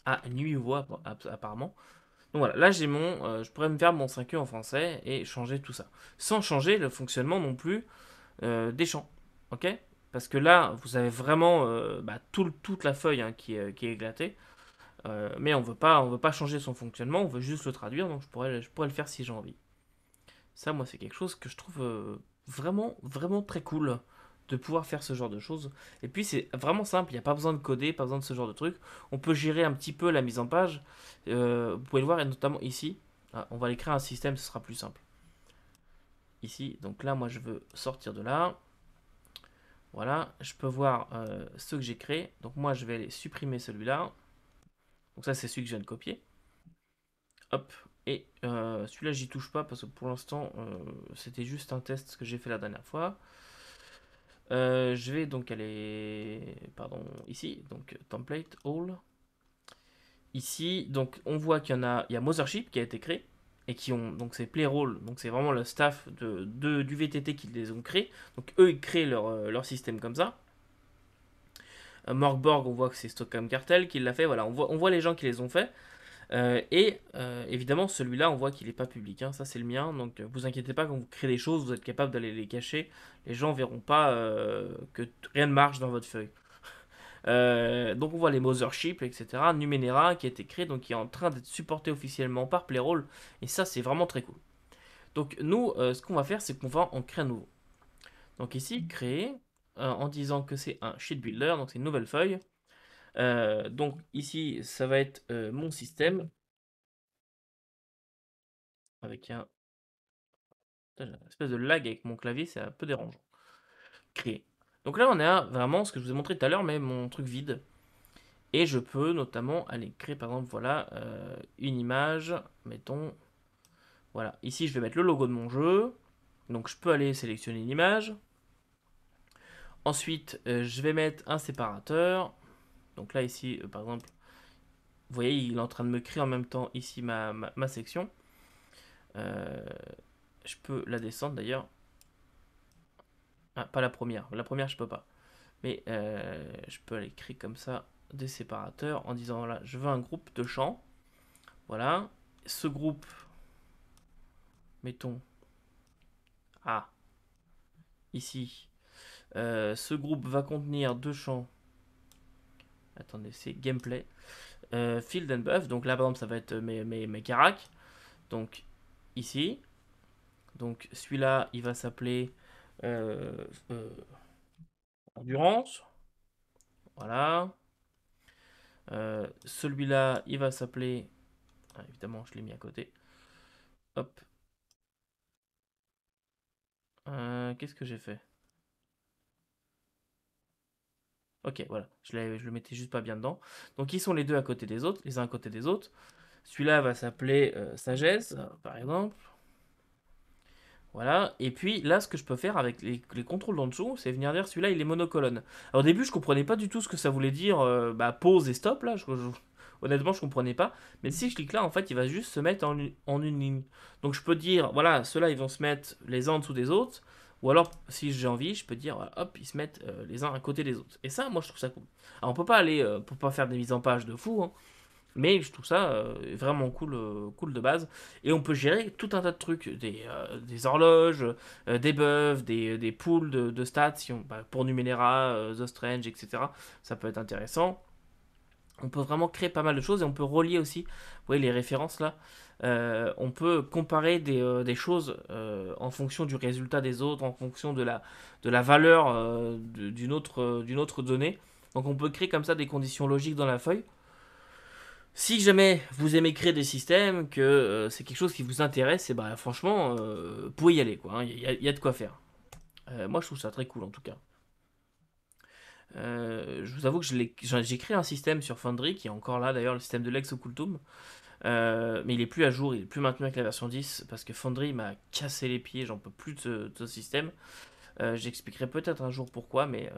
Ah, nuit ou voix, apparemment. Donc voilà, là, je pourrais me faire mon 5E en français et changer tout ça. Sans changer le fonctionnement non plus des champs. Ok. Parce que là, vous avez vraiment bah, toute la feuille, hein, qui est éclatée. Mais on veut pas changer son fonctionnement, on veut juste le traduire, donc je pourrais le faire si j'ai envie. Ça, moi, c'est quelque chose que je trouve vraiment, vraiment très cool de pouvoir faire ce genre de choses. Et puis, c'est vraiment simple, il n'y a pas besoin de coder, pas besoin de ce genre de truc. On peut gérer un petit peu la mise en page. Vous pouvez le voir, et notamment ici. Ah, on va aller créer un système, ce sera plus simple. Ici, donc là, moi, je veux sortir de là. Voilà, je peux voir ce que j'ai créé. Donc moi, je vais aller supprimer celui-là. Donc ça, c'est celui que je viens de copier. Hop. Et celui-là, j'y touche pas parce que pour l'instant, c'était juste un test que j'ai fait la dernière fois. Je vais donc aller, pardon, ici, donc template all. Ici, donc on voit il y a Mothership qui a été créé et donc c'est Playroll, donc c'est vraiment le staff du VTT qui les ont créés. Donc eux, ils créent leur système comme ça. Morgborg, on voit que c'est Stockholm Cartel qui l'a fait. Voilà, on voit les gens qui les ont fait. Et évidemment, celui-là, on voit qu'il n'est pas public, hein. Ça, c'est le mien. Donc, vous inquiétez pas, quand vous créez des choses, vous êtes capable d'aller les cacher. Les gens verront pas que rien ne marche dans votre feuille. Donc, on voit les Mothership, etc. Numenera qui a été créé, donc qui est en train d'être supporté officiellement par Playroll. Et ça, c'est vraiment très cool. Donc, nous, ce qu'on va faire, c'est qu'on va en créer un nouveau. Donc, ici, créer. en disant que c'est un sheet builder, donc c'est une nouvelle feuille. Donc ici, ça va être mon système avec un une espèce de lag avec mon clavier, c'est un peu dérangeant. Créer. Donc là, on a vraiment ce que je vous ai montré tout à l'heure, mais mon truc vide. Et je peux notamment aller créer, par exemple, voilà, une image. Mettons, voilà. Ici, je vais mettre le logo de mon jeu. Donc, je peux aller sélectionner une image. Ensuite, je vais mettre un séparateur. Donc là, ici, par exemple, vous voyez, il est en train de me créer en même temps ici ma section. Je peux la descendre d'ailleurs. Ah, pas la première. La première, je peux pas. Mais je peux aller créer comme ça des séparateurs en disant voilà, je veux un groupe de champs. Voilà. Ce groupe, mettons, ah, ici. Ce groupe va contenir deux champs. Attendez, c'est gameplay. Field and buff. Donc là, par exemple, ça va être mes caracs. Donc ici. Donc celui-là, il va s'appeler euh, euh, endurance. Voilà. Celui-là, il va s'appeler. Ah, évidemment, je l'ai mis à côté. Hop. Qu'est-ce que j'ai fait? Ok, voilà. Je le mettais juste pas bien dedans. Donc, ils sont les deux à côté des autres, les uns à côté des autres. Celui-là va s'appeler sagesse, par exemple. Voilà. Et puis là, ce que je peux faire avec les contrôles d'en dessous, c'est venir dire celui-là, il est monocolonne. Alors, au début, je comprenais pas du tout ce que ça voulait dire pause et stop. Là, honnêtement, je comprenais pas. Mais si je clique là, en fait, il va juste se mettre en une ligne. Donc, je peux dire, voilà, ceux-là, ils vont se mettre les uns en dessous des autres. Ou alors, si j'ai envie, je peux dire, voilà, hop, ils se mettent les uns à côté des autres. Et ça, moi, je trouve ça cool. Alors, on peut pas aller, pour pas faire des mises en page de fou, hein, mais je trouve ça vraiment cool, cool de base. Et on peut gérer tout un tas de trucs, des horloges, des buffs, des pools de stats pour Numenera, The Strange, etc. Ça peut être intéressant. On peut vraiment créer pas mal de choses et on peut relier aussi, vous voyez les références là, on peut comparer des choses en fonction du résultat des autres, en fonction de la valeur d'une autre donnée. Donc on peut créer comme ça des conditions logiques dans la feuille. Si jamais vous aimez créer des systèmes, que c'est quelque chose qui vous intéresse, et bah franchement, vous pouvez y aller quoi. Il y a de quoi faire. Moi je trouve ça très cool en tout cas. Je vous avoue que j'ai créé un système sur Foundry qui est encore là d'ailleurs, le système de Lex Occultum. Mais il est plus à jour, il est plus maintenu avec la version 10 parce que Foundry m'a cassé les pieds, j'en peux plus de ce système. J'expliquerai peut-être un jour pourquoi, mais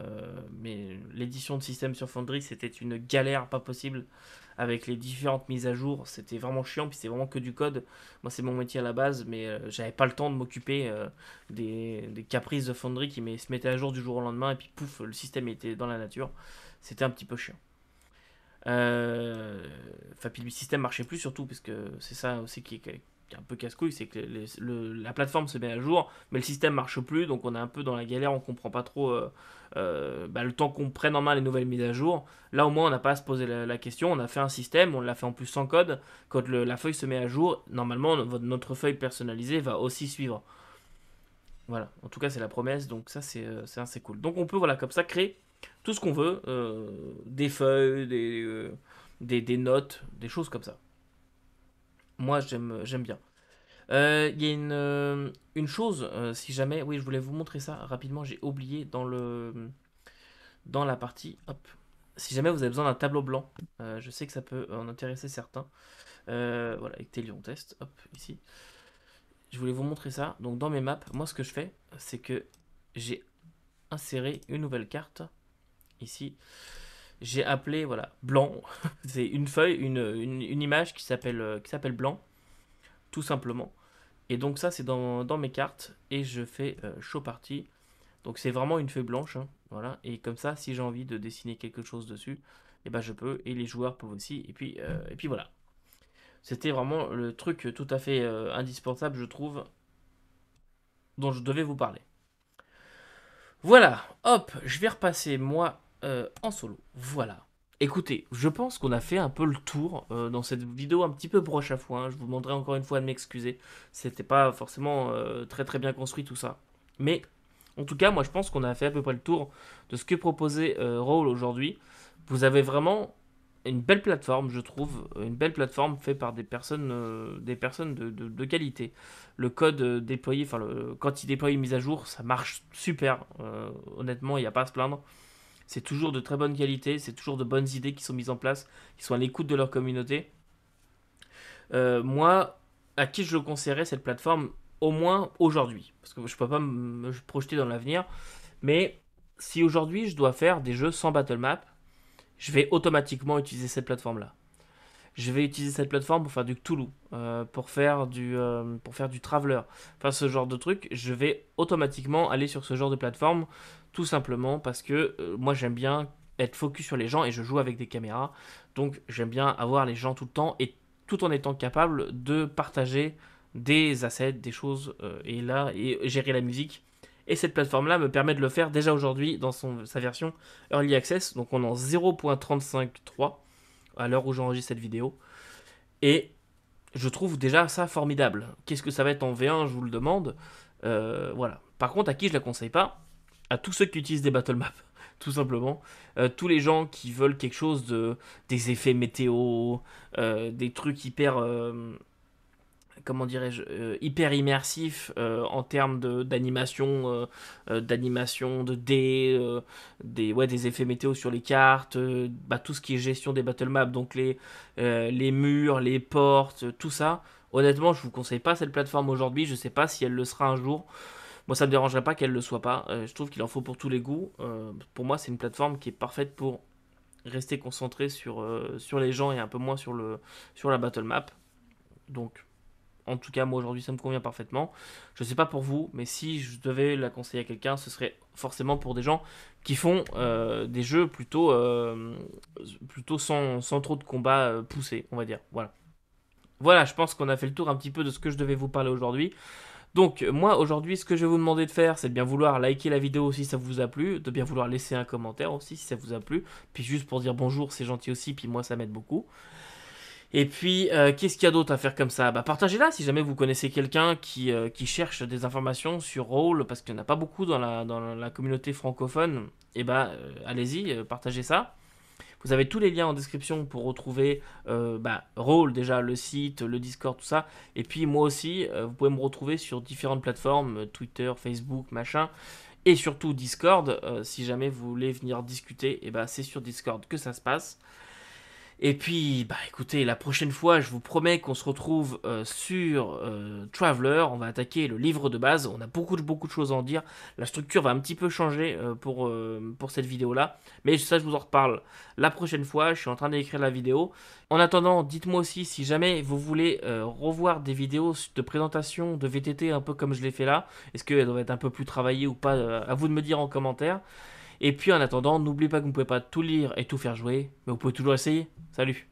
l'édition de système sur Foundry c'était une galère pas possible avec les différentes mises à jour. C'était vraiment chiant, puis c'est vraiment que du code. Moi, c'est mon métier à la base, mais j'avais pas le temps de m'occuper des caprices de Foundry qui se mettaient à jour du jour au lendemain, et puis pouf, le système était dans la nature. C'était un petit peu chiant. Enfin, puis le système marchait plus surtout, parce que c'est ça aussi qui est un peu casse-couille, c'est que la plateforme se met à jour, mais le système marche plus, donc on est un peu dans la galère, on comprend pas trop le temps qu'on prenne en main les nouvelles mises à jour. Là au moins on n'a pas à se poser la question, on a fait un système, on l'a fait en plus sans code, quand la feuille se met à jour, normalement notre feuille personnalisée va aussi suivre. Voilà, en tout cas c'est la promesse, donc ça c'est assez cool. Donc on peut voilà comme ça créer tout ce qu'on veut, des feuilles, des notes, des choses comme ça. Moi j'aime bien. Il y a une chose, si jamais, oui, je voulais vous montrer ça rapidement, j'ai oublié dans la partie, hop, si jamais vous avez besoin d'un tableau blanc, je sais que ça peut en intéresser certains, voilà, avec Télion Test, hop, ici, je voulais vous montrer ça, donc dans mes maps, moi ce que je fais, c'est que j'ai inséré une nouvelle carte, ici, j'ai appelé, voilà, blanc, c'est une feuille, une image qui s'appelle blanc, tout simplement. Et donc ça c'est dans mes cartes et je fais show party. Donc c'est vraiment une feuille blanche, hein, voilà. Et comme ça, si j'ai envie de dessiner quelque chose dessus, et ben je peux et les joueurs peuvent aussi. Et puis voilà. C'était vraiment le truc tout à fait indispensable, je trouve, dont je devais vous parler. Voilà, hop, je vais repasser moi en solo. Voilà. Écoutez, je pense qu'on a fait un peu le tour dans cette vidéo un petit peu broche à foin. Je vous demanderai encore une fois de m'excuser. C'était pas forcément très très bien construit tout ça. Mais En tout cas, moi je pense qu'on a fait à peu près le tour de ce que proposait Roll aujourd'hui. Vous avez vraiment une belle plateforme, je trouve, une belle plateforme faite par des personnes de qualité. Le code déployé, enfin, quand il déploie une mise à jour, ça marche super. Honnêtement, il n'y a pas à se plaindre. C'est toujours de très bonne qualité, c'est toujours de bonnes idées qui sont mises en place, qui sont à l'écoute de leur communauté. Moi, à qui je le conseillerais cette plateforme, au moins aujourd'hui, parce que je ne peux pas me projeter dans l'avenir, mais si aujourd'hui je dois faire des jeux sans battle map, je vais automatiquement utiliser cette plateforme-là. Je vais utiliser cette plateforme pour faire du Cthulhu, pour faire du Traveler, enfin ce genre de truc. Je vais automatiquement aller sur ce genre de plateforme, tout simplement parce que moi j'aime bien être focus sur les gens et je joue avec des caméras. Donc j'aime bien avoir les gens tout le temps et tout en étant capable de partager des assets, des choses et gérer la musique. Et cette plateforme-là me permet de le faire déjà aujourd'hui dans sa version Early Access. Donc on est en 0.35.3 à l'heure où j'enregistre cette vidéo. Et je trouve déjà ça formidable. Qu'est-ce que ça va être en V1, je vous le demande. Voilà. Par contre, à qui je la conseille pas? À tous ceux qui utilisent des battle maps, tout simplement. Tous les gens qui veulent quelque chose des effets météo, des trucs hyper comment dirais-je, hyper immersif en termes d'animation, de dés, des effets météo sur les cartes, tout ce qui est gestion des battle maps, donc les murs, les portes, tout ça. Honnêtement, je vous conseille pas cette plateforme aujourd'hui. Je sais pas si elle le sera un jour. Moi, ça me dérangerait pas qu'elle le soit pas. Je trouve qu'il en faut pour tous les goûts. Pour moi, c'est une plateforme qui est parfaite pour rester concentré sur les gens et un peu moins sur la battle map. Donc, en tout cas, moi aujourd'hui, ça me convient parfaitement. Je ne sais pas pour vous, mais si je devais la conseiller à quelqu'un, ce serait forcément pour des gens qui font des jeux plutôt sans trop de combats poussés, on va dire. Voilà. Voilà, je pense qu'on a fait le tour un petit peu de ce que je devais vous parler aujourd'hui. Donc, moi aujourd'hui, ce que je vais vous demander de faire, c'est de bien vouloir liker la vidéo si ça vous a plu, de bien vouloir laisser un commentaire aussi si ça vous a plu. Puis juste pour dire bonjour, c'est gentil aussi, puis moi ça m'aide beaucoup. Et puis, qu'est-ce qu'il y a d'autre à faire comme ça? Bah, partagez-la si jamais vous connaissez quelqu'un qui cherche des informations sur Roll, parce qu'il n'y en a pas beaucoup dans la communauté francophone. Et bah, allez-y, partagez ça. Vous avez tous les liens en description pour retrouver Roll, déjà, le site, le Discord, tout ça. Et puis, moi aussi, vous pouvez me retrouver sur différentes plateformes, Twitter, Facebook, machin. Et surtout Discord, si jamais vous voulez venir discuter, et bah, c'est sur Discord que ça se passe. Et puis, bah écoutez, la prochaine fois, je vous promets qu'on se retrouve sur Traveler. On va attaquer le livre de base. On a beaucoup de choses à en dire. La structure va un petit peu changer pour cette vidéo-là. Mais ça, je vous en reparle la prochaine fois. Je suis en train d'écrire la vidéo. En attendant, dites-moi aussi si jamais vous voulez revoir des vidéos de présentation de VTT un peu comme je l'ai fait là. Est-ce qu'elles doivent être un peu plus travaillées ou pas? À vous de me dire en commentaire. Et puis en attendant, n'oubliez pas que vous ne pouvez pas tout lire et tout faire jouer, mais vous pouvez toujours essayer. Salut!